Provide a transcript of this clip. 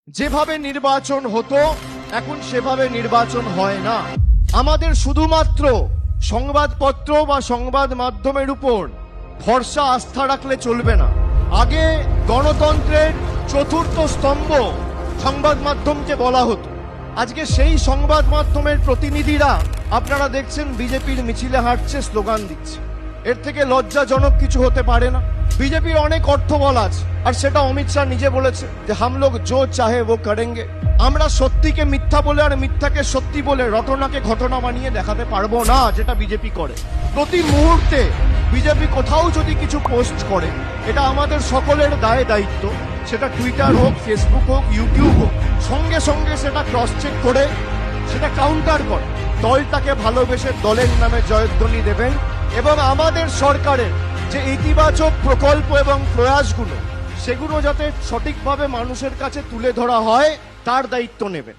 যেভাবে নির্বাচন হতো এখন সেভাবে নির্বাচন হয় না। আমাদের শুধুমাত্র সংবাদপত্র বা সংবাদ মাধ্যমের উপর ভরসা আস্থা রাখলে চলবে না। আগে গণতন্ত্রের চতুর্থ স্তম্ভ সংবাদ মাধ্যমকে বলা হতো। আজকে সেই সংবাদ মাধ্যমের প্রতিনিধিরা আপনারা দেখছেন বিজেপির মিছিলে হাঁটছে, স্লোগান দিচ্ছে। এর থেকে লজ্জাজনক কিছু হতে পারে না। বিজেপির অনেক অর্থবল আছে, আর সেটা অমিত শাহ নিজে বলেছে যে হাম লোগ জো চাহে ও করেঙ্গে। আমরা সত্যিকে মিথ্যা বলে আর মিথ্যাকে সত্যি বলে রটনাকে ঘটনা বানিয়ে দেখাতে পারবো না, যেটা বিজেপি করে। প্রতি মুহূর্তে বিজেপি কোথাও যদি কিছু পোস্ট করে, এটা আমাদের সকলের দায় দায়িত্ব, সেটা টুইটার হোক, ফেসবুক হোক, ইউটিউব হোক, সঙ্গে সঙ্গে সেটা ক্রস চেক করে সেটা কাউন্টার করে দলটাকে ভালোবেসে দলের নামে জয়ধ্বনি দেবেন এবং আমাদের সরকারের যে ইতিবাচক প্রকল্প এবং প্রয়াসগুলো সেগুলো যাতে সঠিকভাবে মানুষের কাছে তুলে ধরা হয় তার দায়িত্ব নেবেন।